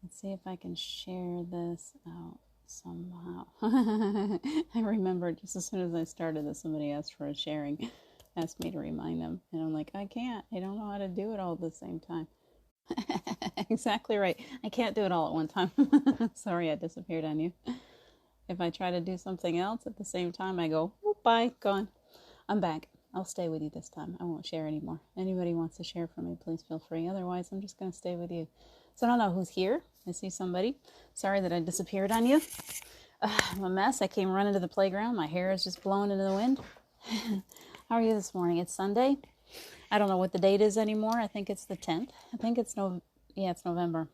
Let's see if I can share this out somehow. I remembered just as soon as I started that somebody asked for a sharing, asked me to remind them. And I'm like, I can't. I don't know how to do it all at the same time. Exactly right. I can't do it all at one time. Sorry, I disappeared on you. If I try to do something else at the same time, I go, oh, bye, gone. I'm back. I'll stay with you this time. I won't share anymore. Anybody wants to share for me, please feel free. Otherwise, I'm just going to stay with you. So I don't know who's here. I see somebody. Sorry that I disappeared on you. I'm a mess. I came running to the playground. My hair is just blowing into the wind. How are you this morning? It's Sunday. I don't know what the date is anymore. I think it's the 10th. I think it's it's November.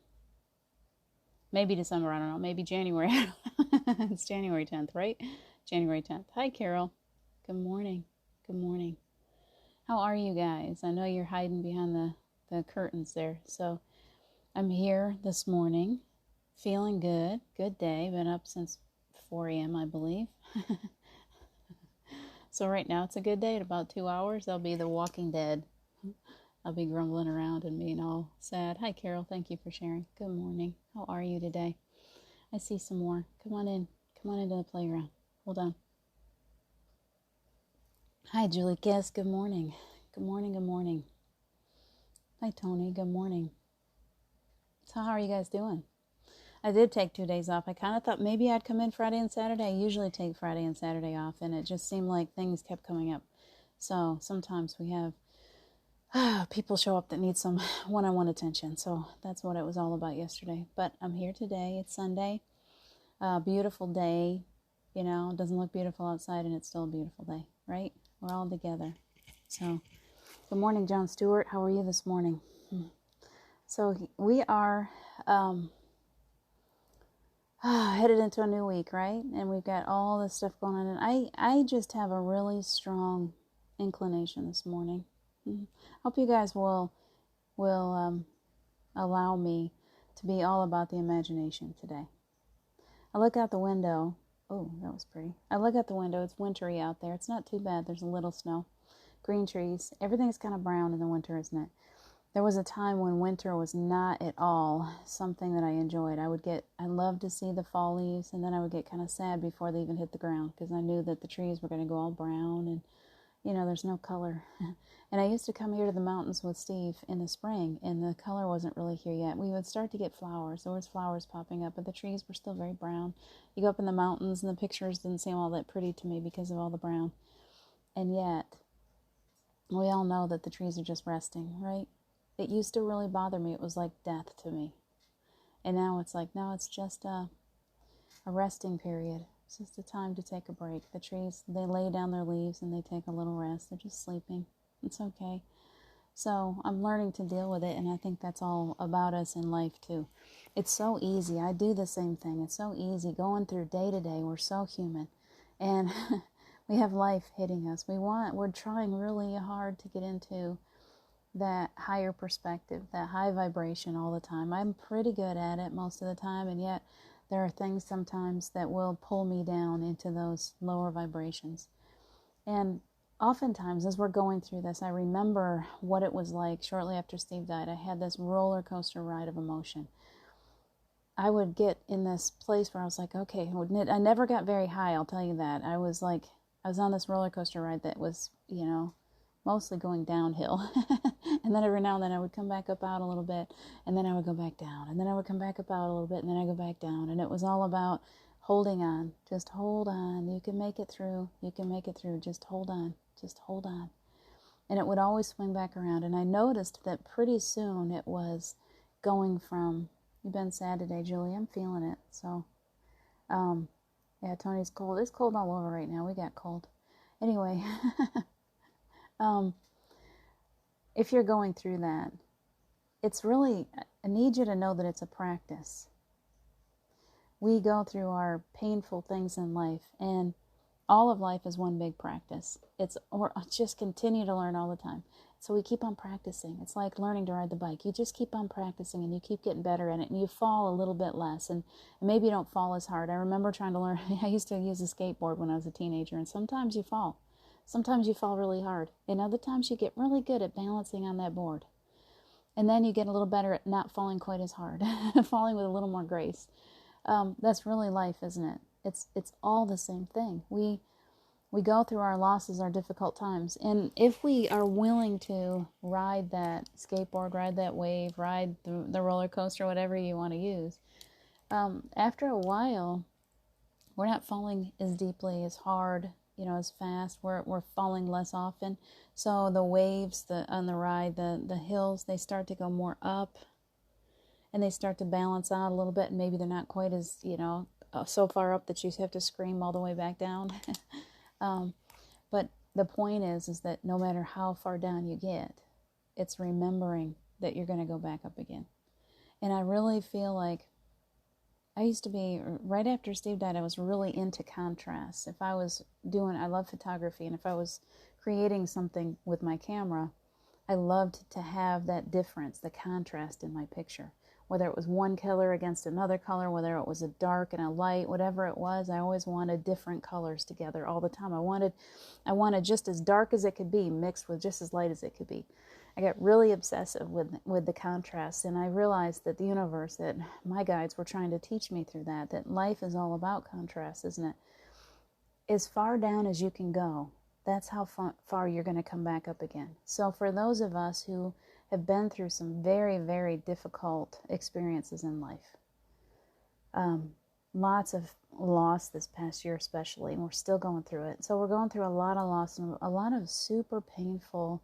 Maybe December. I don't know. Maybe January. It's January 10th, right? January 10th. Hi, Carol. Good morning. Good morning. How are you guys? I know you're hiding behind the curtains there. So I'm here this morning, feeling good. Good day. Been up since 4 a.m., I believe. So right now it's a good day. In about 2 hours, I'll be the Walking Dead. I'll be grumbling around and being all sad. Hi, Carol. Thank you for sharing. Good morning. How are you today? I see some more. Come on in. Come on into the playground. Hold on. Hi, Julie Guess. Good morning. Good morning. Good morning. Hi, Tony. Good morning. So how are you guys doing? I did take 2 days off. I kind of thought maybe I'd come in Friday and Saturday. I usually take Friday and Saturday off, and it just seemed like things kept coming up. So sometimes we have people show up that need some one-on-one attention. So that's what it was all about yesterday. But I'm here today. It's Sunday. Beautiful day. You know, it doesn't look beautiful outside, and it's still a beautiful day, right? We're all together. So good morning, John Stewart. How are you this morning? So we are headed into a new week, right? And we've got all this stuff going on. And I just have a really strong inclination this morning. Hope you guys will allow me to be all about the imagination today. I look out the window. Oh, that was pretty. I look out the window. It's wintry out there. It's not too bad. There's a little snow. Green trees. Everything's kind of brown in the winter, isn't it? There was a time when winter was not at all something that I enjoyed. I loved to see the fall leaves, and then I would get kind of sad before they even hit the ground because I knew that the trees were going to go all brown and, you know, there's no color. And I used to come here to the mountains with Steve in the spring, and the color wasn't really here yet. We would start to get flowers. There was flowers popping up, but the trees were still very brown. You go up in the mountains, and the pictures didn't seem all that pretty to me because of all the brown. And yet, we all know that the trees are just resting, right? It used to really bother me. It was like death to me. And now it's like, no, it's just a resting period. It's just a time to take a break. The trees, they lay down their leaves and they take a little rest. They're just sleeping. It's okay. So I'm learning to deal with it, and I think that's all about us in life too. It's so easy. I do the same thing. It's so easy going through day to day. We're so human. And we have life hitting us. We're trying really hard to get into that higher perspective, that high vibration all the time. I'm pretty good at it most of the time, and yet there are things sometimes that will pull me down into those lower vibrations. And oftentimes, as we're going through this, I remember what it was like shortly after Steve died. I had this roller coaster ride of emotion. I would get in this place where I was like, okay, I never got very high, I'll tell you that. I was on this roller coaster ride that was, you know, mostly going downhill. And then every now and then I would come back up out a little bit, and then I would go back down, and then I would come back up out a little bit, and then I go back down. And it was all about holding on. Just hold on. You can make it through. You can make it through. Just hold on. Just hold on. And it would always swing back around. And I noticed that pretty soon it was going from, you've been sad today, Julie. I'm feeling it. So, yeah, Tony's cold. It's cold all over right now. We got cold. Anyway, if you're going through that, it's really, I need you to know that it's a practice. We go through our painful things in life, and all of life is one big practice. Or just continue to learn all the time. So we keep on practicing. It's like learning to ride the bike. You just keep on practicing, and you keep getting better at it, and you fall a little bit less, and maybe you don't fall as hard. I remember trying to learn, I used to use a skateboard when I was a teenager, and sometimes you fall. Sometimes you fall really hard, and other times you get really good at balancing on that board. And then you get a little better at not falling quite as hard, falling with a little more grace. That's really life, isn't it? It's all the same thing. We go through our losses, our difficult times, and if we are willing to ride that skateboard, ride that wave, ride the roller coaster, whatever you want to use, after a while, we're not falling as deeply, as hard, as fast. We're falling less often. So the waves on the ride, the hills, they start to go more up, and they start to balance out a little bit. And maybe they're not quite as so far up that you have to scream all the way back down. But the point is that no matter how far down you get, it's remembering that you're going to go back up again. And I really feel like I used to be, right after Steve died, I was really into contrast. If I was I love photography, and if I was creating something with my camera, I loved to have that difference, the contrast in my picture. Whether it was one color against another color, whether it was a dark and a light, whatever it was, I always wanted different colors together all the time. I wanted just as dark as it could be mixed with just as light as it could be. I got really obsessive with the contrast, and I realized that the universe, that my guides were trying to teach me through that life is all about contrast, isn't it? As far down as you can go, that's how far you're going to come back up again. So for those of us who have been through some very, very difficult experiences in life, lots of loss this past year especially, and we're still going through it. So we're going through a lot of loss and a lot of super painful,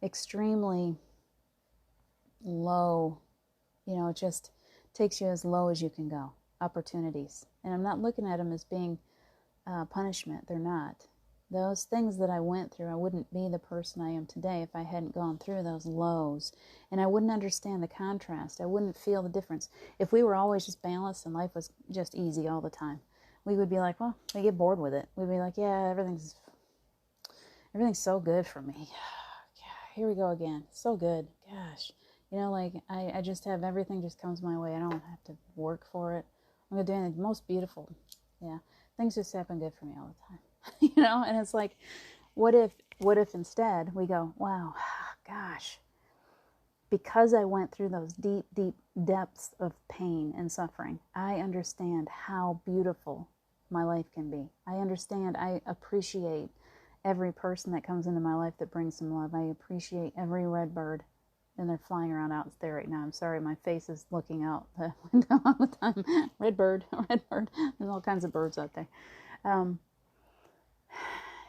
extremely low, it just takes you as low as you can go, opportunities. And I'm not looking at them as being punishment. They're not. Those things that I went through, I wouldn't be the person I am today if I hadn't gone through those lows. And I wouldn't understand the contrast. I wouldn't feel the difference. If we were always just balanced and life was just easy all the time, we would be like, well, we get bored with it. We'd be like, yeah, everything's so good for me. Yeah, here we go again. So good. Gosh. I just have everything just comes my way. I don't have to work for it. I'm going to do anything. Most beautiful. Yeah. Things just happen good for me all the time. And it's like, what if instead we go, wow, gosh, because I went through those deep, deep depths of pain and suffering, I understand how beautiful my life can be. I appreciate every person that comes into my life that brings some love. I appreciate every red bird, and they're flying around out there right now. I'm sorry, my face is looking out the window all the time. Red bird. There's all kinds of birds out there.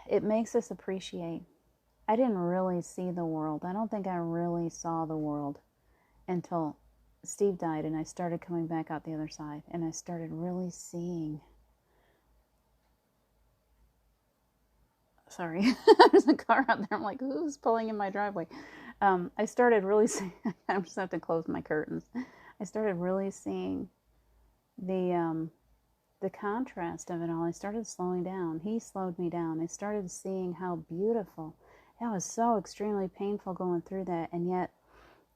It makes us appreciate. I didn't really see the world. I don't think I really saw the world until Steve died, and I started coming back out the other side, and I started really seeing. Sorry, there's a car out there. I'm like, who's pulling in my driveway? I started really seeing. I just have to close my curtains. I started really seeing the contrast of it all. I started slowing down. He slowed me down. I started seeing how beautiful. It was so extremely painful going through that. And yet,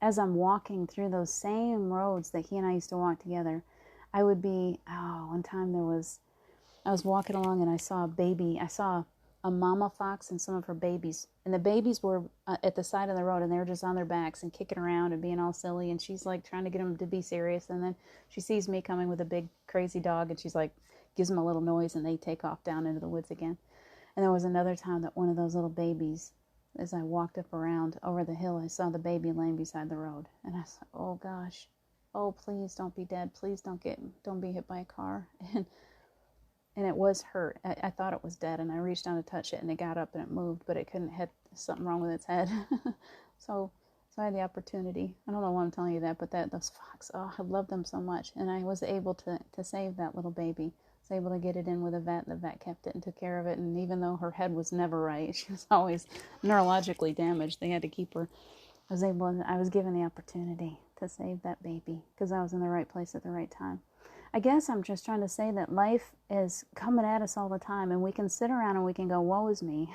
as I'm walking through those same roads that he and I used to walk together, I would be, one time I was walking along and I saw a baby. I saw a mama fox and some of her babies. And the babies were at the side of the road, and they were just on their backs and kicking around and being all silly. And she's like trying to get them to be serious. And then she sees me coming with a big crazy dog, and she's like, gives them a little noise, and they take off down into the woods again. And there was another time that one of those little babies, as I walked up around over the hill, I saw the baby laying beside the road. And I said, oh gosh, oh please don't be dead. Please don't be hit by a car. And it was hurt. I thought it was dead, and I reached down to touch it, and it got up and it moved, but it couldn't hit something wrong with its head. So I had the opportunity. I don't know why I'm telling you that, but those fox, I love them so much. And I was able to save that little baby. I was able to get it in with a vet, and the vet kept it and took care of it. And even though her head was never right, she was always neurologically damaged, they had to keep her. I was given the opportunity to save that baby because I was in the right place at the right time. I guess I'm just trying to say that life is coming at us all the time, and we can sit around and we can go, woe is me.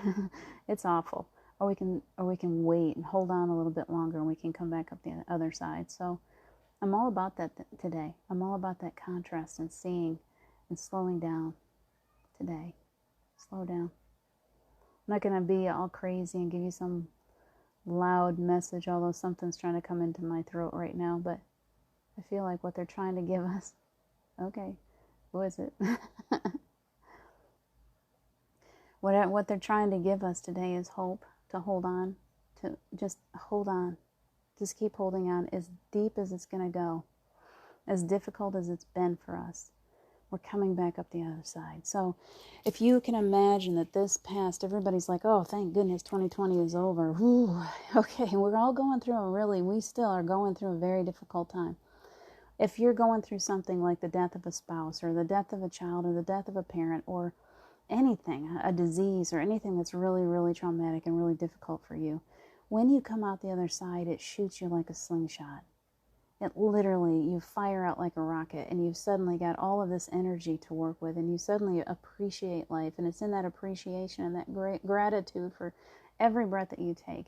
It's awful. Or we can wait and hold on a little bit longer, and we can come back up the other side. So I'm all about that today. I'm all about that contrast and seeing and slowing down today. Slow down. I'm not going to be all crazy and give you some loud message, although something's trying to come into my throat right now, but I feel like what they're trying to give us. Okay, who is it? What they're trying to give us today is hope, to hold on, to just hold on. Just keep holding on as deep as it's going to go, as difficult as it's been for us. We're coming back up the other side. So if you can imagine that this past, everybody's like, oh, thank goodness 2020 is over. Whew. Okay, we're all going through we still are going through a very difficult time. If you're going through something like the death of a spouse or the death of a child or the death of a parent or anything, a disease or anything that's really, really traumatic and really difficult for you, when you come out the other side, it shoots you like a slingshot. It literally, you fire out like a rocket and you've suddenly got all of this energy to work with and you suddenly appreciate life. And it's in that appreciation and that great gratitude for every breath that you take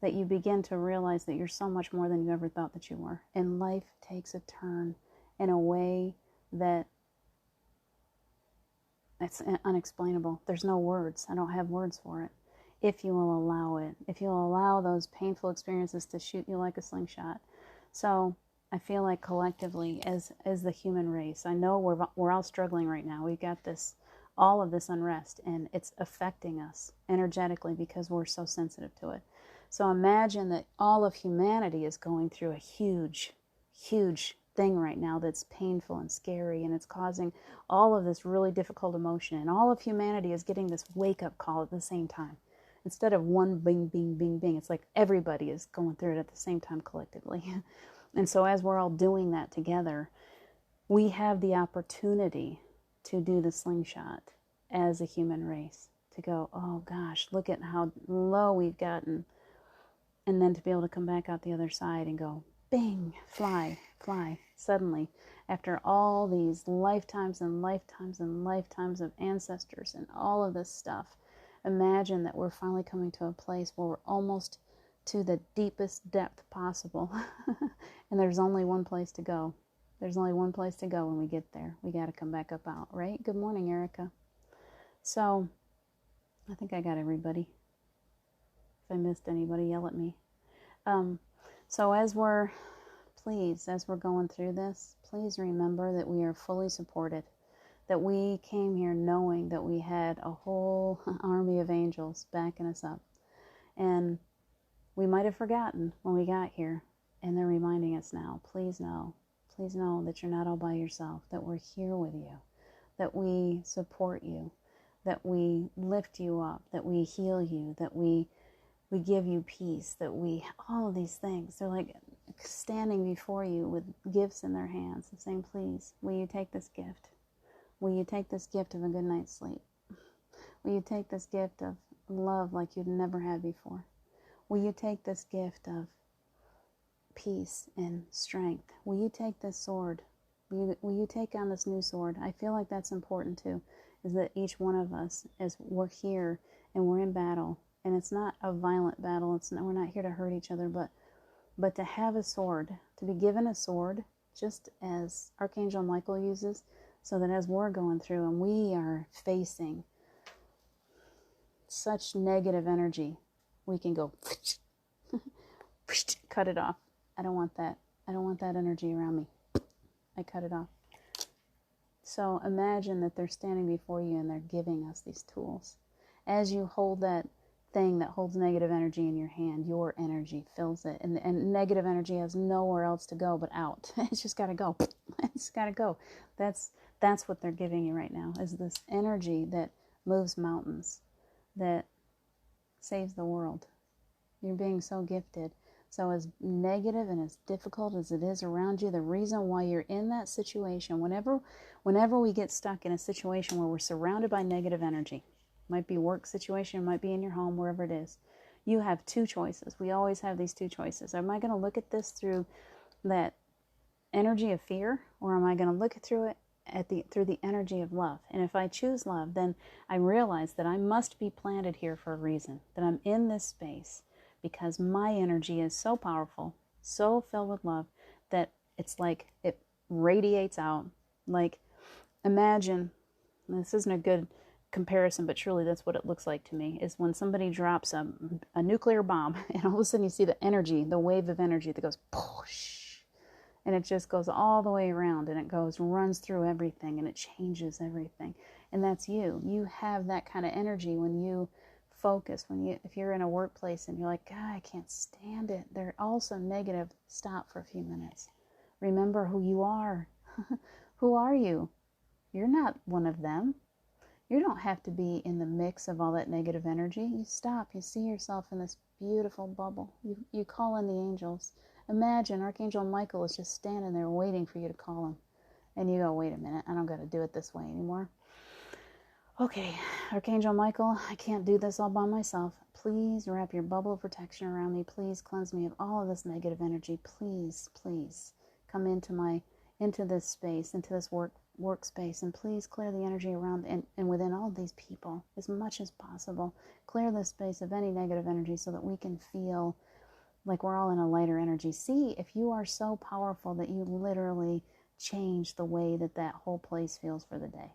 that you begin to realize that you're so much more than you ever thought that you were. And life takes a turn in a way that it's unexplainable. There's no words. I don't have words for it. If you will allow it, if you'll allow those painful experiences to shoot you like a slingshot. So I feel like collectively as the human race, I know we're all struggling right now. We've got all of this unrest and it's affecting us energetically because we're so sensitive to it. So imagine that all of humanity is going through a huge, huge thing right now that's painful and scary, and it's causing all of this really difficult emotion, and all of humanity is getting this wake-up call at the same time. Instead of one bing, bing, bing, bing, it's like everybody is going through it at the same time collectively. And so as we're all doing that together, we have the opportunity to do the slingshot as a human race, to go, oh gosh, look at how low we've gotten, and then to be able to come back out the other side and go, bing, fly, fly. Suddenly, after all these lifetimes and lifetimes and lifetimes of ancestors and all of this stuff, imagine that we're finally coming to a place where we're almost to the deepest depth possible. And there's only one place to go. There's only one place to go when we get there. We got to come back up out, right? Good morning, Erica. So, I think I got everybody. If I missed anybody, yell at me. So as we're going through this, please remember that we are fully supported, that we came here knowing that we had a whole army of angels backing us up. And we might have forgotten when we got here, and they're reminding us now, please know that you're not all by yourself, that we're here with you, that we support you, that we lift you up, that we heal you, that we give you peace, that all of these things, they're like standing before you with gifts in their hands and saying, please, will you take this gift? Will you take this gift of a good night's sleep? Will you take this gift of love like you've never had before? Will you take this gift of peace and strength? Will you take this sword? Will you take on this new sword? I feel like that's important too, is that each one of us, as we're here and we're in battle, and it's not a violent battle, we're not here to hurt each other, but to have a sword, to be given a sword, just as Archangel Michael uses, so that as we're going through and we are facing such negative energy, we can go cut it off. I don't want that. I don't want that energy around me. I cut it off. So imagine that they're standing before you and they're giving us these tools. As you hold that thing that holds negative energy in your hand, your energy fills it, and negative energy has nowhere else to go but out. It's just got to go. It's got to go. That's what they're giving you right now, is this energy that moves mountains, that saves the world. You're being so gifted. So as negative and as difficult as it is around you, the reason why you're in that situation, whenever we get stuck in a situation where we're surrounded by negative energy, might be work situation, might be in your home, wherever it is, you have two choices. We always have these two choices. Am I going to look at this through that energy of fear, or am I going to look through it through the energy of love? And if I choose love, then I realize that I must be planted here for a reason, that I'm in this space because my energy is so powerful, so filled with love, that it's like it radiates out. Like, imagine, this isn't a good comparison, but truly that's what it looks like to me, is when somebody drops a nuclear bomb and all of a sudden you see the energy, the wave of energy that goes poosh, and it just goes all the way around, and it runs through everything, and it changes everything. And that's you. You have that kind of energy when you focus, if you're in a workplace and you're like, God, I can't stand it. They're also negative. Stop for a few minutes. Remember who you are. Who are you? You're not one of them. You don't have to be in the mix of all that negative energy. You stop. You see yourself in this beautiful bubble. You call in the angels. Imagine Archangel Michael is just standing there waiting for you to call him. And you go, wait a minute, I don't got to do it this way anymore. Okay, Archangel Michael, I can't do this all by myself. Please wrap your bubble of protection around me. Please cleanse me of all of this negative energy. Please, please come into this space, into this workspace, and please clear the energy around and within all of these people as much as possible. Clear this space of any negative energy so that we can feel like we're all in a lighter energy. See if you are so powerful that you literally change the way that whole place feels for the day.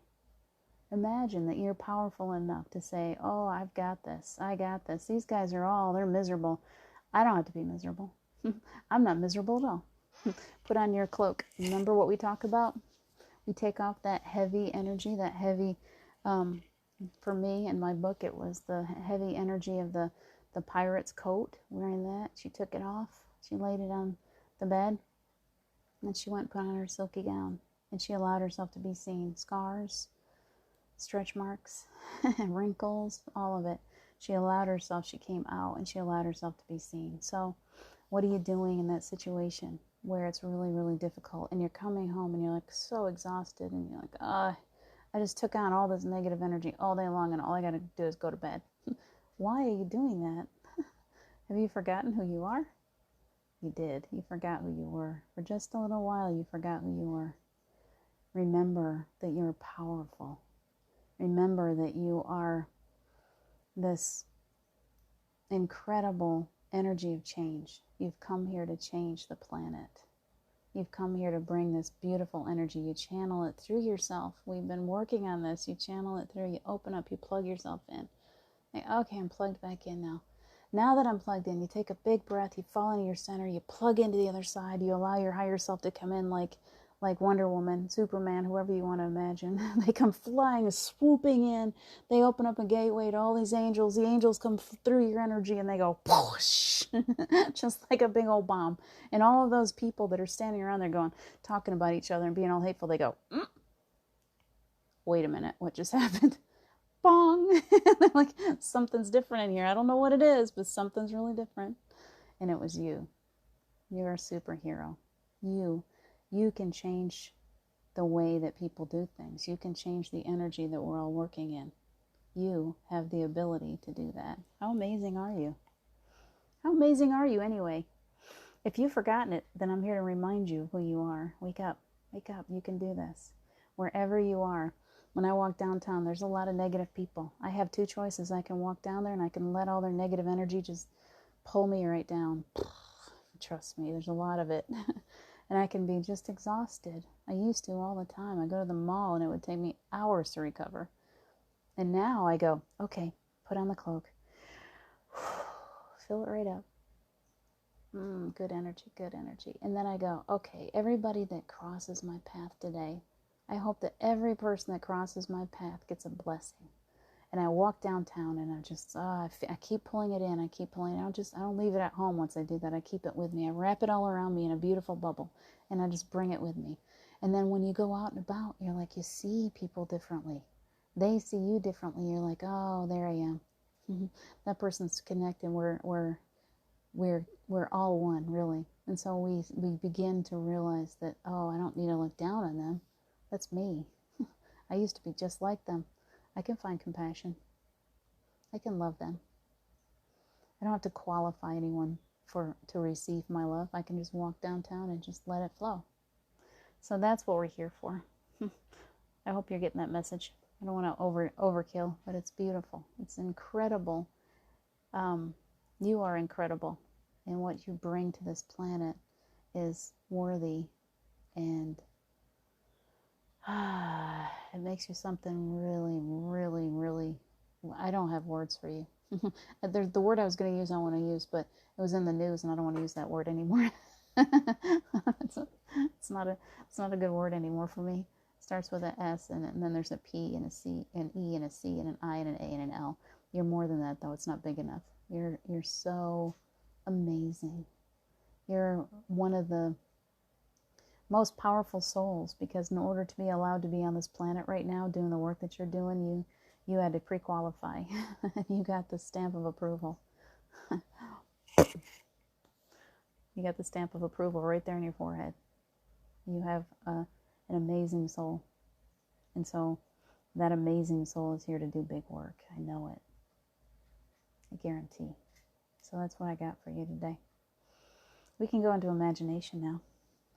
Imagine that you're powerful enough to say, oh, I've got this. I got this. These guys they're miserable. I don't have to be miserable. I'm not miserable at all. Put on your cloak. Remember what we talk about? We take off that heavy energy, that heavy, for me in my book, it was the heavy energy of the pirate's coat, wearing that. She took it off. She laid it on the bed. And she went and put on her silky gown. And she allowed herself to be seen. Scars, stretch marks, wrinkles, all of it. She allowed herself, she came out, and she allowed herself to be seen. So what are you doing in that situation where it's really, really difficult, and you're coming home and you're like so exhausted, and you're like, I just took on all this negative energy all day long, and all I got to do is go to bed. Why are you doing that? Have you forgotten who you are? You did. You forgot who you were. For just a little while, you forgot who you were. Remember that you're powerful. Remember that you are this incredible energy of change. You've come here to change the planet. You've come here to bring this beautiful energy. You channel it through yourself. We've been working on this. You channel it through. You open up. You plug yourself in. Like, okay, I'm plugged back in now. Now that I'm plugged in, you take a big breath. You fall into your center. You plug into the other side. You allow your higher self to come in like Wonder Woman, Superman, whoever you want to imagine. They come flying, swooping in. They open up a gateway to all these angels. The angels come through your energy and they go whoosh, just like a big old bomb. And all of those people that are standing around there talking about each other and being all hateful, they go, wait a minute, what just happened? Bong! They're like, something's different in here. I don't know what it is, but something's really different. And it was you. You're a superhero. You can change the way that people do things. You can change the energy that we're all working in. You have the ability to do that. How amazing are you? How amazing are you anyway? If you've forgotten it, then I'm here to remind you who you are. Wake up. Wake up. You can do this. Wherever you are. When I walk downtown, there's a lot of negative people. I have two choices. I can walk down there and I can let all their negative energy just pull me right down. Trust me, there's a lot of it. And I can be just exhausted. I used to all the time. I go to the mall and it would take me hours to recover. And now I go, okay, put on the cloak. Fill it right up. Good energy, good energy. And then I go, okay, everybody that crosses my path today, I hope that every person that crosses my path gets a blessing. And I walk downtown and I just, I keep pulling it in. I keep pulling it. I don't leave it at home once I do that. I keep it with me. I wrap it all around me in a beautiful bubble and I just bring it with me. And then when you go out and about, you're like, you see people differently. They see you differently. You're like, oh, there I am. That person's connected. We're all one, really. And so we begin to realize that, oh, I don't need to look down on them. That's me. I used to be just like them. I can find compassion. I can love them. I don't have to qualify anyone to receive my love. I can just walk downtown and just let it flow. So that's what we're here for. I hope you're getting that message. I don't want to overkill, but it's beautiful. It's incredible. You are incredible. And what you bring to this planet is worthy, and it makes you something really, really, really, I don't have words for you. The word I was going to use, I want to use, but it was in the news and I don't want to use that word anymore. It's not a good word anymore for me. It starts with an S and then there's a P and a C, an E and a C and an I and an A and an L. You're more than that though. It's not big enough. You're so amazing. You're one of the most powerful souls, because in order to be allowed to be on this planet right now doing the work that you're doing, you had to pre-qualify. You got the stamp of approval. You got the stamp of approval right there in your forehead. You have an amazing soul. And so that amazing soul is here to do big work. I know it. I guarantee. So that's what I got for you today. We can go into imagination now.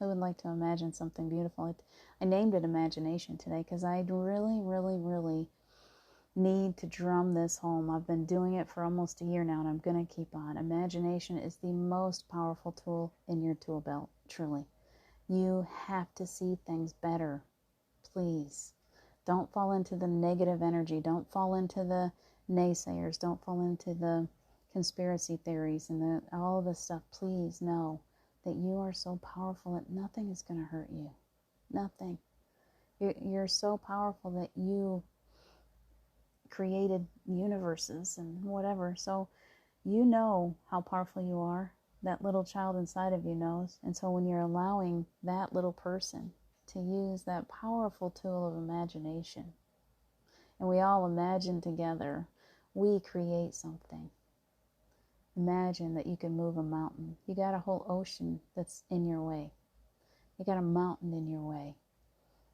I would like to imagine something beautiful. I named it imagination today because I really, really, really need to drum this home. I've been doing it for almost a year now, and I'm going to keep on. Imagination is the most powerful tool in your tool belt, truly. You have to see things better. Please. Don't fall into the negative energy. Don't fall into the naysayers. Don't fall into the conspiracy theories and all of this stuff. Please know that you are so powerful that nothing is going to hurt you. Nothing. You're so powerful that you created universes and whatever. So you know how powerful you are. That little child inside of you knows. And so when you're allowing that little person to use that powerful tool of imagination, and we all imagine together, we create something. Imagine that you can move a mountain. You got a whole ocean that's in your way. You got a mountain in your way.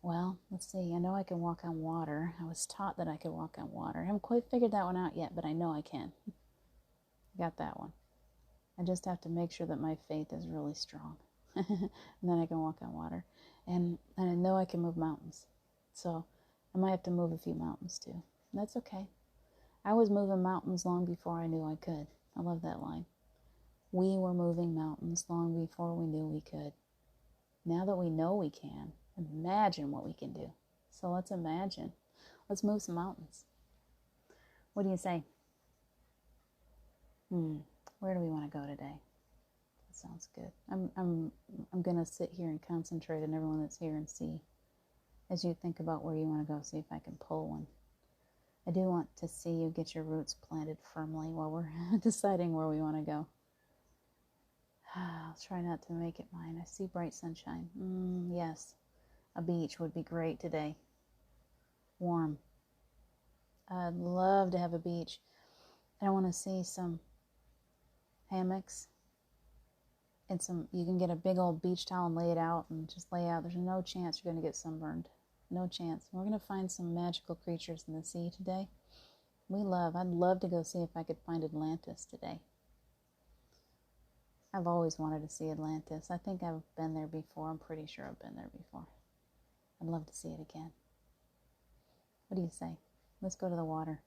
Well, let's see. I know I can walk on water. I was taught that I could walk on water. I haven't quite figured that one out yet, but I know I can. Got that one. I just have to make sure that my faith is really strong. And then I can walk on water. And I know I can move mountains. So I might have to move a few mountains too. And that's okay. I was moving mountains long before I knew I could. I love that line. We were moving mountains long before we knew we could. Now that we know we can, imagine what we can do. So let's imagine. Let's move some mountains. What do you say? Where do we want to go today? That sounds good. I'm gonna sit here and concentrate on everyone that's here and see, as you think about where you want to go, see if I can pull one. I do want to see you get your roots planted firmly while we're deciding where we want to go. I'll try not to make it mine. I see bright sunshine. Yes, a beach would be great today. Warm. I'd love to have a beach. And I want to see some hammocks and you can get a big old beach towel and lay it out and just lay out. There's no chance you're going to get sunburned. No chance. We're going to find some magical creatures in the sea today. I'd love to go see if I could find Atlantis today. I've always wanted to see Atlantis. I think I've been there before. I'm pretty sure I've been there before. I'd love to see it again. What do you say? Let's go to the water.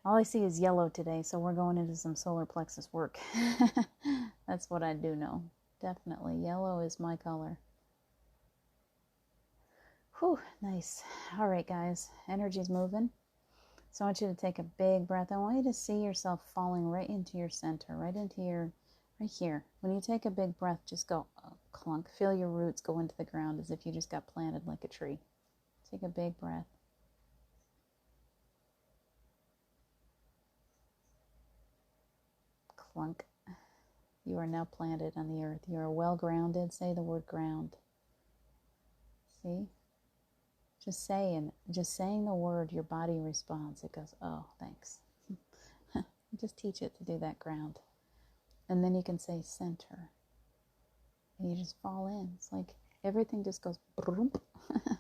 All I see is yellow today, so we're going into some solar plexus work. That's what I do know. Definitely. Yellow is my color. Whew, nice. All right, guys. Energy's moving. So I want you to take a big breath. I want you to see yourself falling right into your center, right here. When you take a big breath, just go clunk. Feel your roots go into the ground as if you just got planted like a tree. Take a big breath. Clunk. You are now planted on the earth. You are well grounded. Say the word ground. See? Just saying the word, your body responds. It goes, oh, thanks. Just teach it to do that, ground. And then you can say center. And you just fall in. It's like everything just goes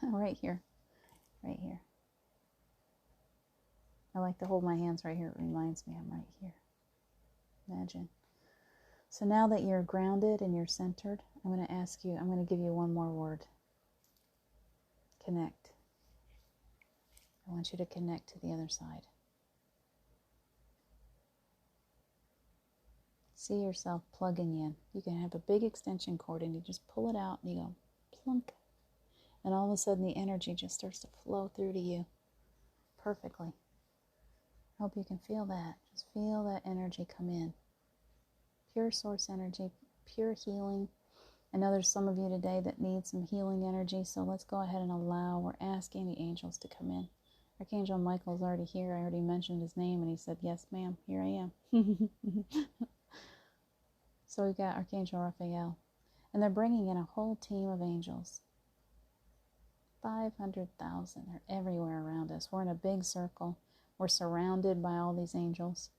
right here. Right here. I like to hold my hands right here. It reminds me I'm right here. Imagine. So now that you're grounded and you're centered, I'm going to give you one more word. Connect. I want you to connect to the other side. See yourself plugging in. You can have a big extension cord and you just pull it out and you go plunk. And all of a sudden the energy just starts to flow through to you perfectly. I hope you can feel that. Just feel that energy come in. Pure source energy, pure healing. I know there's some of you today that need some healing energy, so let's go ahead and we're asking the angels to come in. Archangel Michael's already here. I already mentioned his name, and he said, yes, ma'am, here I am. So we've got Archangel Raphael, and they're bringing in a whole team of angels. 500,000 are everywhere around us. We're in a big circle. We're surrounded by all these angels.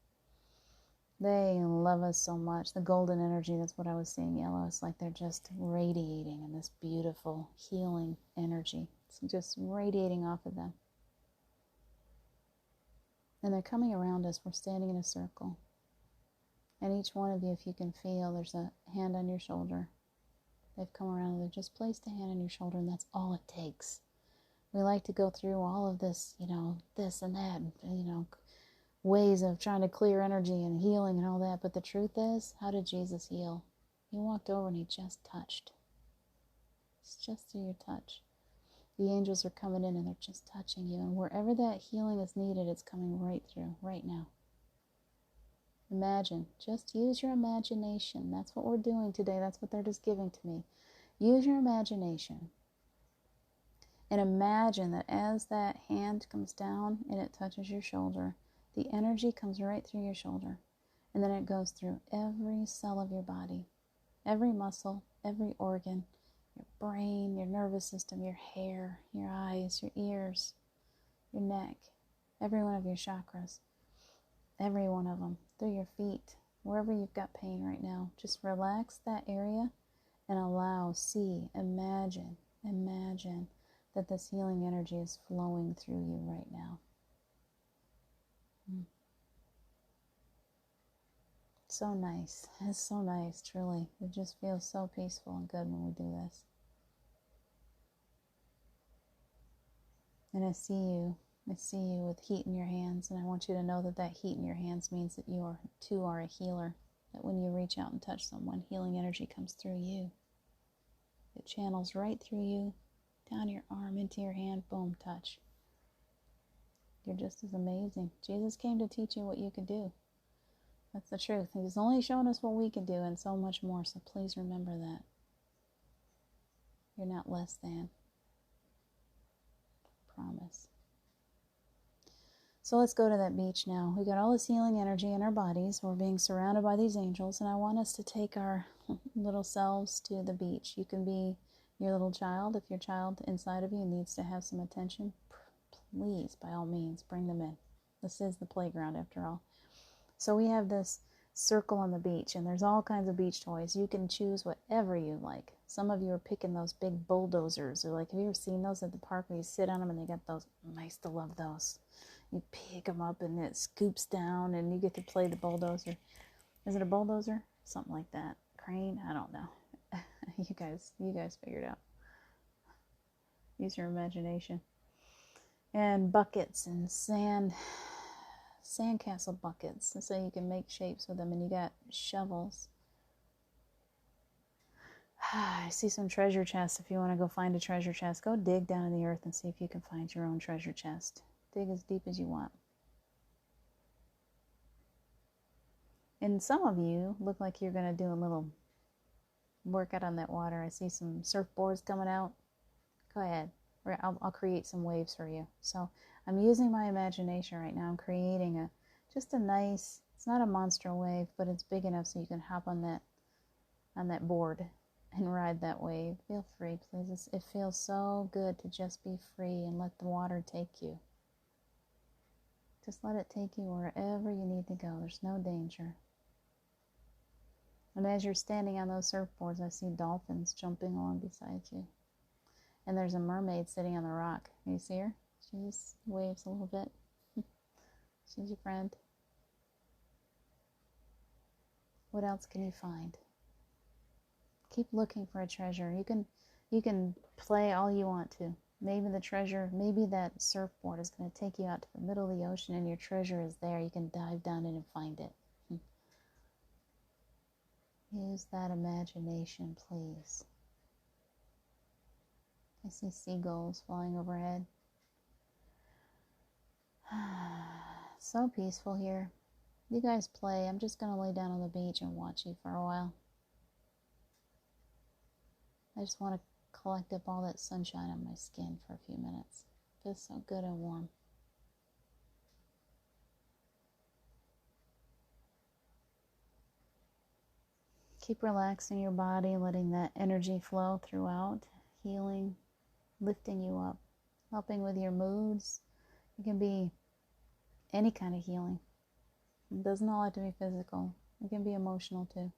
They love us so much. The golden energy, that's what I was seeing, yellow. It's like they're just radiating in this beautiful healing energy. It's just radiating off of them. And they're coming around us. We're standing in a circle. And each one of you, if you can feel, there's a hand on your shoulder. They've come around and they've just placed a hand on your shoulder, and that's all it takes. We like to go through all of this, this and that, ways of trying to clear energy and healing and all that. But the truth is, how did Jesus heal? He walked over and he just touched. It's just through your touch. The angels are coming in and they're just touching you. And wherever that healing is needed, it's coming right through, right now. Imagine. Just use your imagination. That's what we're doing today. That's what they're just giving to me. Use your imagination. And imagine that as that hand comes down and it touches your shoulder, the energy comes right through your shoulder. And then it goes through every cell of your body, every muscle, every organ, your brain, your nervous system, your hair, your eyes, your ears, your neck, every one of your chakras, every one of them, through your feet, wherever you've got pain right now. Just relax that area and imagine that this healing energy is flowing through you right now. So nice. It's so nice, truly. It just feels so peaceful and good when we do this. And I see you with heat in your hands, and I want you to know that heat in your hands means that you too are a healer. That when you reach out and touch someone, healing energy comes through you. It channels right through you, down your arm, into your hand, boom, touch. You're just as amazing. Jesus came to teach you what you could do. That's the truth. He's only shown us what we can do and so much more, so please remember that. You're not less than. Promise. So let's go to that beach now. We got all this healing energy in our bodies. We're being surrounded by these angels, and I want us to take our little selves to the beach. You can be your little child. If your child inside of you needs to have some attention, please, by all means, bring them in. This is the playground after all. So we have this circle on the beach, and there's all kinds of beach toys. You can choose whatever you like. Some of you are picking those big bulldozers. Or have you ever seen those at the park where you sit on them and they got those? I used to love those. You pick them up and it scoops down and you get to play the bulldozer. Is it a bulldozer? Something like that. Crane? I don't know. You guys figure it out. Use your imagination. And buckets and sandcastle buckets, so you can make shapes with them, and you got shovels. I see some treasure chests. If you want to go find a treasure chest, go dig down in the earth and see if you can find your own treasure chest. Dig as deep as you want. And some of you look like you're going to do a little workout on that water. I see some surfboards coming out. Go ahead. I'll create some waves for you. So I'm using my imagination right now. I'm creating just a nice, it's not a monster wave, but it's big enough so you can hop on that board and ride that wave. Feel free, please. It feels so good to just be free and let the water take you. Just let it take you wherever you need to go. There's no danger. And as you're standing on those surfboards, I see dolphins jumping along beside you. And there's a mermaid sitting on the rock. Can you see her? She just waves a little bit. She's your friend. What else can you find? Keep looking for a treasure. You can play all you want to. Maybe the treasure, maybe that surfboard is going to take you out to the middle of the ocean and your treasure is there. You can dive down in and find it. Use that imagination, please. I see seagulls flying overhead. So peaceful here. You guys play. I'm just going to lay down on the beach and watch you for a while. I just want to collect up all that sunshine on my skin for a few minutes. It feels so good and warm. Keep relaxing your body, letting that energy flow throughout, healing, lifting you up, helping with your moods. It can be any kind of healing. It doesn't all have to be physical. It can be emotional too.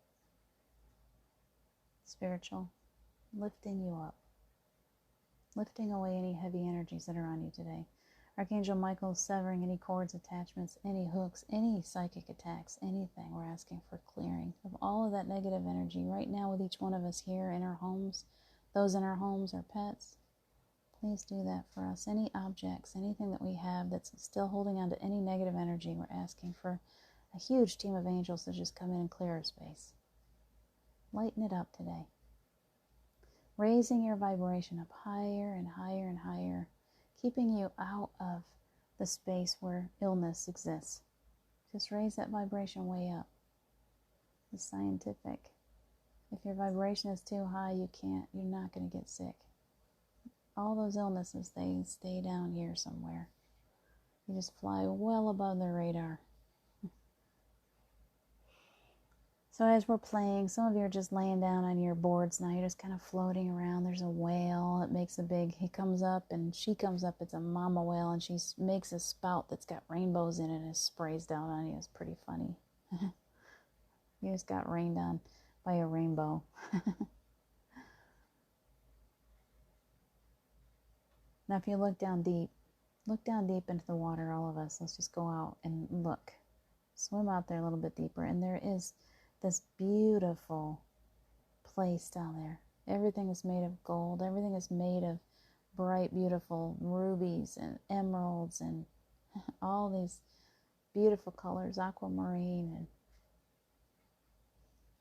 Spiritual. Lifting you up. Lifting away any heavy energies that are on you today. Archangel Michael is severing any cords, attachments, any hooks, any psychic attacks, anything. We're asking for clearing of all of that negative energy right now with each one of us here in our homes, those in our homes, our pets. Please do that for us. Any objects, anything that we have that's still holding on to any negative energy, we're asking for a huge team of angels to just come in and clear our space. Lighten it up today. Raising your vibration up higher and higher and higher, keeping you out of the space where illness exists. Just raise that vibration way up. It's scientific. If your vibration is too high, you're not going to get sick. All those illnesses, they stay down here somewhere. You just fly well above the radar. So as we're playing, some of you are just laying down on your boards now. You're just kind of floating around. There's a whale. It makes he comes up and she comes up. It's a mama whale, and she makes a spout that's got rainbows in it and it sprays down on you. It's pretty funny. You just got rained on by a rainbow. Now if you look down deep into the water, all of us. Let's just go out and look. Swim out there a little bit deeper, and there is this beautiful place down there. Everything is made of gold. Everything is made of bright, beautiful rubies and emeralds and all these beautiful colors, aquamarine, and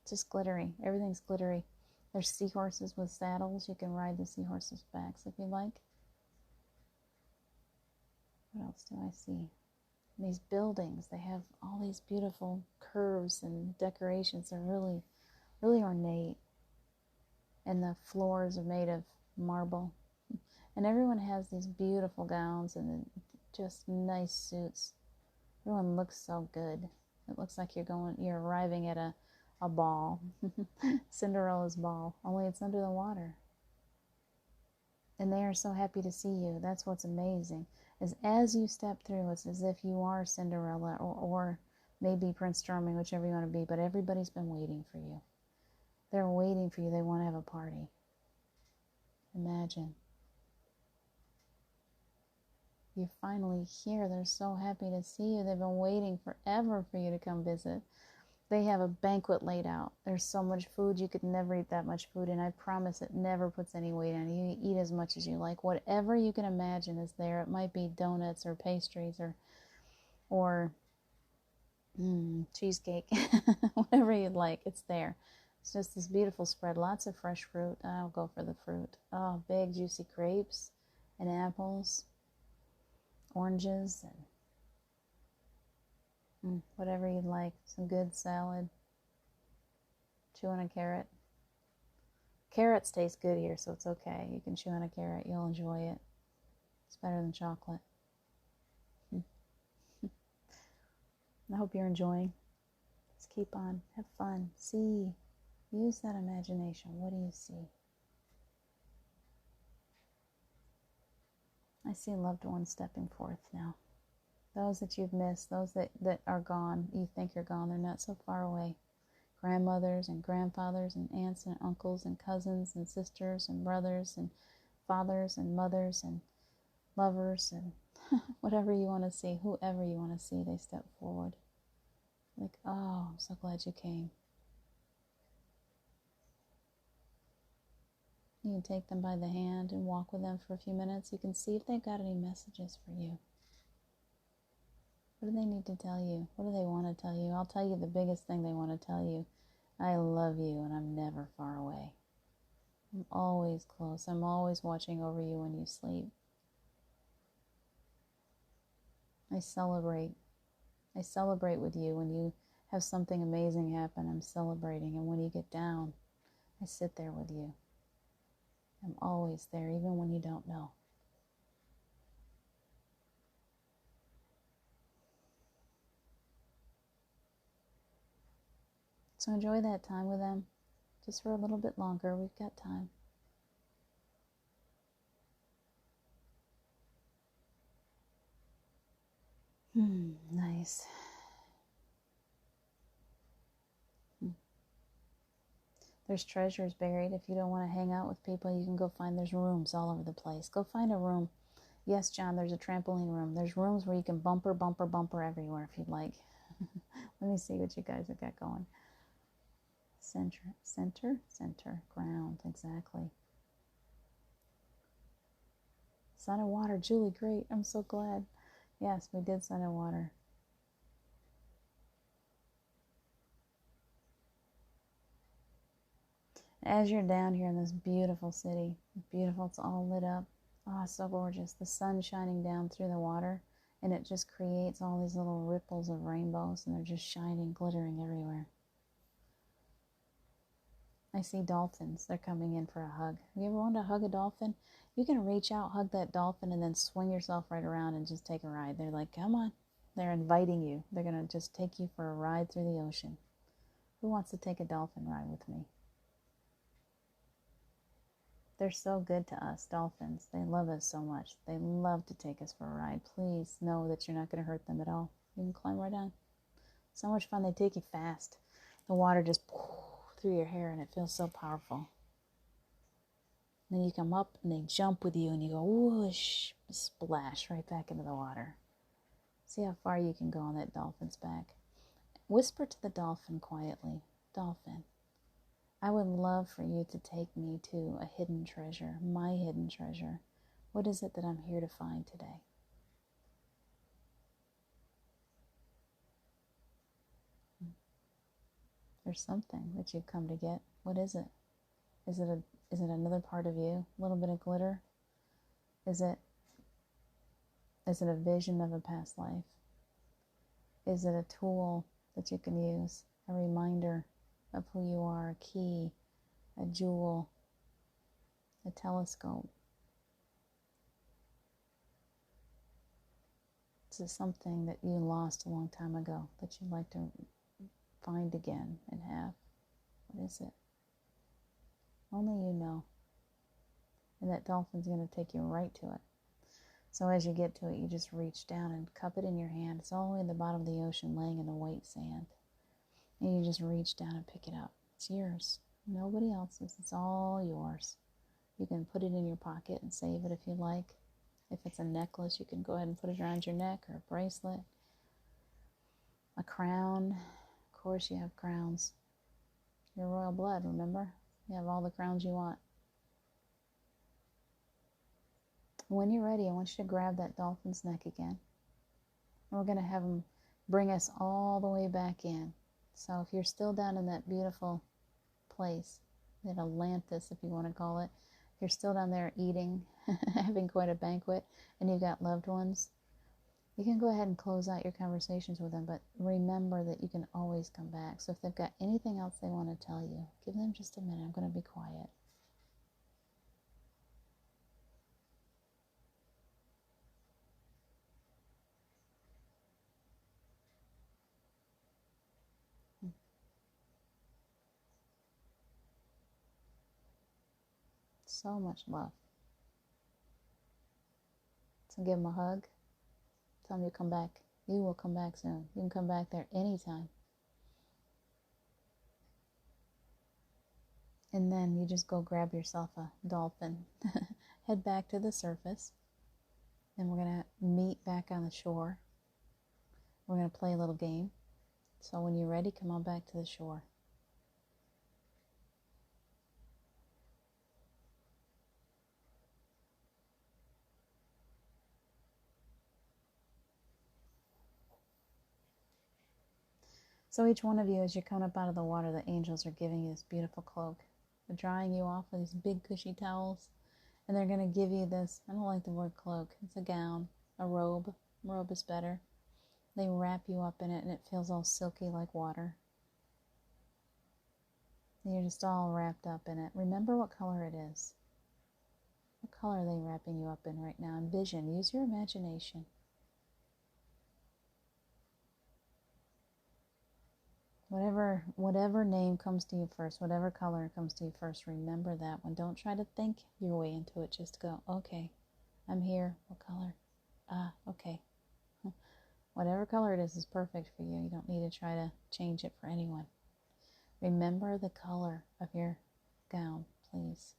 just glittery. Everything's glittery. There's seahorses with saddles. You can ride the seahorses' backs if you like. What else do I see? These buildings, they have all these beautiful curves and decorations. They're really, really ornate. And the floors are made of marble. And everyone has these beautiful gowns and just nice suits. Everyone looks so good. It looks like you're arriving at a ball. Cinderella's ball, only it's under the water. And they are so happy to see you. That's what's amazing. Is as you step through, it's as if you are Cinderella or maybe Prince Charming, whichever you want to be, but everybody's been waiting for you. They're waiting for you. They want to have a party. Imagine. You're finally here. They're so happy to see you. They've been waiting forever for you to come visit. They have a banquet laid out. There's so much food, you could never eat that much food, and I promise it never puts any weight on you. You eat as much as you like. Whatever you can imagine is there. It might be donuts or pastries or cheesecake. Whatever you'd like, it's there. It's just this beautiful spread. Lots of fresh fruit. I'll go for the fruit. Oh, big juicy grapes and apples, oranges, and whatever you'd like. Some good salad. Chew on a carrot. Carrots taste good here, so it's okay. You can chew on a carrot. You'll enjoy it. It's better than chocolate. I hope you're enjoying. Just keep on. Have fun. See. Use that imagination. What do you see? I see loved ones stepping forth now. Those that you've missed, those that are gone, you think you're gone, they're not so far away. Grandmothers and grandfathers and aunts and uncles and cousins and sisters and brothers and fathers and mothers and lovers and whatever you want to see, whoever you want to see, they step forward. Like, oh, I'm so glad you came. You can take them by the hand and walk with them for a few minutes. You can see if they've got any messages for you. What do they need to tell you? What do they want to tell you? I'll tell you the biggest thing they want to tell you. I love you and I'm never far away. I'm always close. I'm always watching over you when you sleep. I celebrate. I celebrate with you when you have something amazing happen. I'm celebrating. And when you get down, I sit there with you. I'm always there, even when you don't know. So enjoy that time with them. Just for a little bit longer. We've got time. Nice. There's treasures buried. If you don't want to hang out with people, you can go find, there's rooms all over the place. Go find a room. Yes, John, there's a trampoline room. There's rooms where you can bumper everywhere if you'd like. Let me see what you guys have got going. Center, ground, exactly. Sun and water, Julie, great. I'm so glad. Yes, we did sun and water. As you're down here in this beautiful city, beautiful, it's all lit up. Oh, it's so gorgeous. The sun shining down through the water, and it just creates all these little ripples of rainbows, and they're just shining, glittering everywhere. I see dolphins. They're coming in for a hug. Have you ever wanted to hug a dolphin? You can reach out, hug that dolphin, and then swing yourself right around and just take a ride. They're like, come on. They're inviting you. They're going to just take you for a ride through the ocean. Who wants to take a dolphin ride with me? They're so good to us, dolphins. They love us so much. They love to take us for a ride. Please know that you're not going to hurt them at all. You can climb right on. So much fun. They take you fast. The water just through your hair, and it feels so powerful. Then you come up, and they jump with you, and you go whoosh, splash right back into the water. See how far you can go on that dolphin's back. Whisper to the dolphin quietly, Dolphin, I would love for you to take me to a hidden treasure, my hidden treasure. What is it that I'm here to find today? There's something that you've come to get. What is it? Is it another part of you? A little bit of glitter? Is it a vision of a past life? Is it a tool that you can use? A reminder of who you are, a key, a jewel, a telescope? Is it something that you lost a long time ago that you'd like to find again and have? What is it? Only you know. And that dolphin's going to take you right to it. So as you get to it, you just reach down and cup it in your hand. It's all the way at the bottom of the ocean, laying in the white sand. And you just reach down and pick it up. It's yours. Nobody else's. It's all yours. You can put it in your pocket and save it if you like. If it's a necklace, you can go ahead and put it around your neck, or a bracelet. A crown. Of course you have crowns. You're royal blood, remember? You have all the crowns you want. When you're ready, I want you to grab that dolphin's neck again. And we're going to have him bring us all the way back in. So if you're still down in that beautiful place, that Atlantis, if you want to call it, if you're still down there eating, having quite a banquet, and you've got loved ones, you can go ahead and close out your conversations with them, but remember that you can always come back. So if they've got anything else they want to tell you, give them just a minute. I'm going to be quiet. So much love. So give them a hug. Tell them you'll come back. You will come back soon. You can come back there anytime. And then you just go grab yourself a dolphin. Head back to the surface. And we're going to meet back on the shore. We're going to play a little game. So when you're ready, come on back to the shore. So each one of you, as you come up out of the water, the angels are giving you this beautiful cloak. They're drying you off with these big cushy towels. And they're going to give you this, I don't like the word cloak, it's a gown, a robe. Robe is better. They wrap you up in it and it feels all silky like water. And you're just all wrapped up in it. Remember what color it is. What color are they wrapping you up in right now? Envision, use your imagination. Whatever name comes to you first, whatever color comes to you first, remember that one. Don't try to think your way into it. Just go, okay, I'm here. What color? Okay. Whatever color it is perfect for you. You don't need to try to change it for anyone. Remember the color of your gown, please.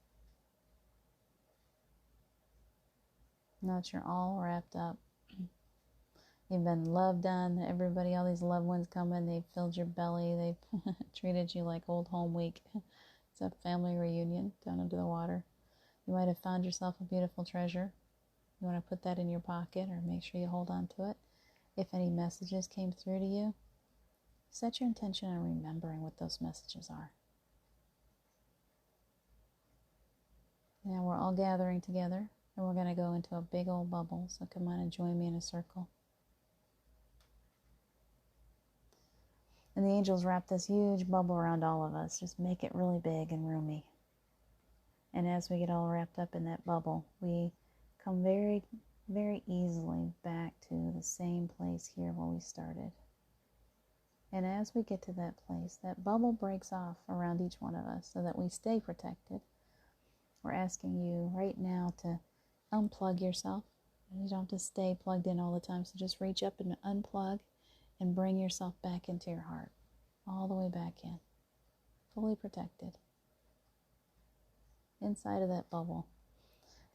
Now that you're all wrapped up. You've been loved on. Everybody, all these loved ones coming, they've filled your belly. They've treated you like old home week. It's a family reunion down under the water. You might have found yourself a beautiful treasure. You want to put that in your pocket or make sure you hold on to it. If any messages came through to you, set your intention on remembering what those messages are. Now we're all gathering together and we're going to go into a big old bubble. So come on and join me in a circle. And the angels wrap this huge bubble around all of us. Just make it really big and roomy. And as we get all wrapped up in that bubble, we come very, very easily back to the same place here where we started. And as we get to that place, that bubble breaks off around each one of us so that we stay protected. We're asking you right now to unplug yourself. You don't have to stay plugged in all the time, so just reach up and unplug and bring yourself back into your heart, all the way back in, fully protected. Inside of that bubble,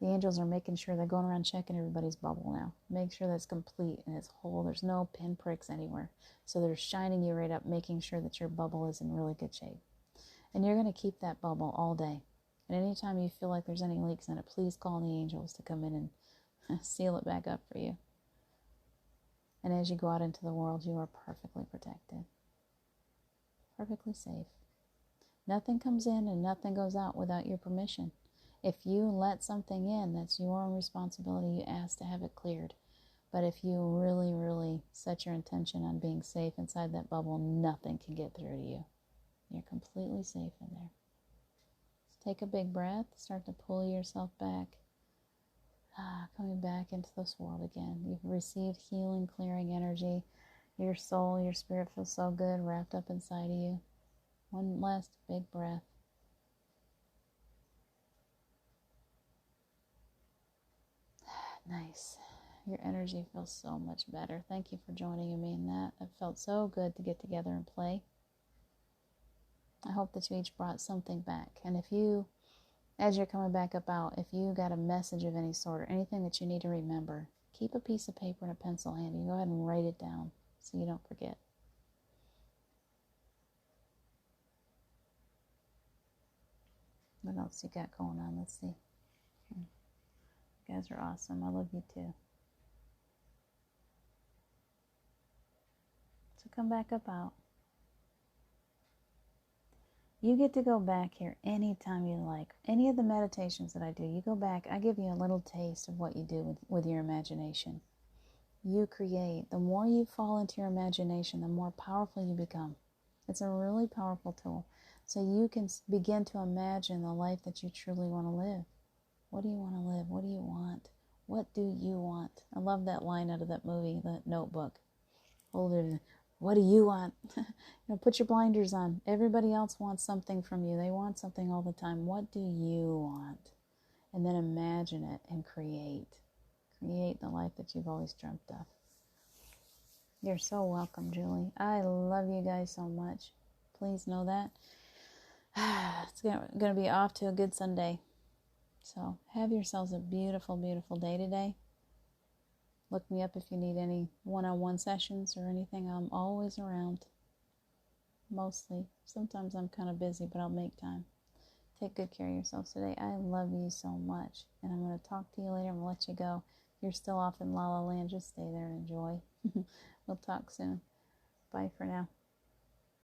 the angels are making sure they're going around checking everybody's bubble now. Make sure that's complete and it's whole. There's no pinpricks anywhere. So they're shining you right up, making sure that your bubble is in really good shape. And you're going to keep that bubble all day. And anytime you feel like there's any leaks in it, please call the angels to come in and seal it back up for you. And as you go out into the world, you are perfectly protected. Perfectly safe. Nothing comes in and nothing goes out without your permission. If you let something in, that's your own responsibility. You ask to have it cleared. But if you really, really set your intention on being safe inside that bubble, nothing can get through to you. You're completely safe in there. So take a big breath. Start to pull yourself back. Coming back into this world again. You've received healing, clearing energy. Your soul, your spirit feels so good wrapped up inside of you. One last big breath. Nice. Your energy feels so much better. Thank you for joining me in that. It felt so good to get together and play. I hope that you each brought something back. And if you, as you're coming back up out, if you got a message of any sort or anything that you need to remember, keep a piece of paper and a pencil handy. Go ahead and write it down so you don't forget. What else you got going on? Let's see. You guys are awesome. I love you too. So come back up out. You get to go back here anytime you like. Any of the meditations that I do, you go back. I give you a little taste of what you do with your imagination. You create. The more you fall into your imagination, the more powerful you become. It's a really powerful tool. So you can begin to imagine the life that you truly want to live. What do you want to live? What do you want? What do you want? I love that line out of that movie, The Notebook. Hold it. What do you want? Put your blinders on. Everybody else wants something from you. They want something all the time. What do you want? And then imagine it and create. Create the life that you've always dreamt of. You're so welcome, Julie. I love you guys so much. Please know that. It's going to be off to a good Sunday. So have yourselves a beautiful, beautiful day today. Look me up if you need any one-on-one sessions or anything. I'm always around. Mostly. Sometimes I'm kind of busy, but I'll make time. Take good care of yourselves today. I love you so much. And I'm going to talk to you later. I'm going to let you go. If you're still off in La La Land, just stay there and enjoy. We'll talk soon. Bye for now.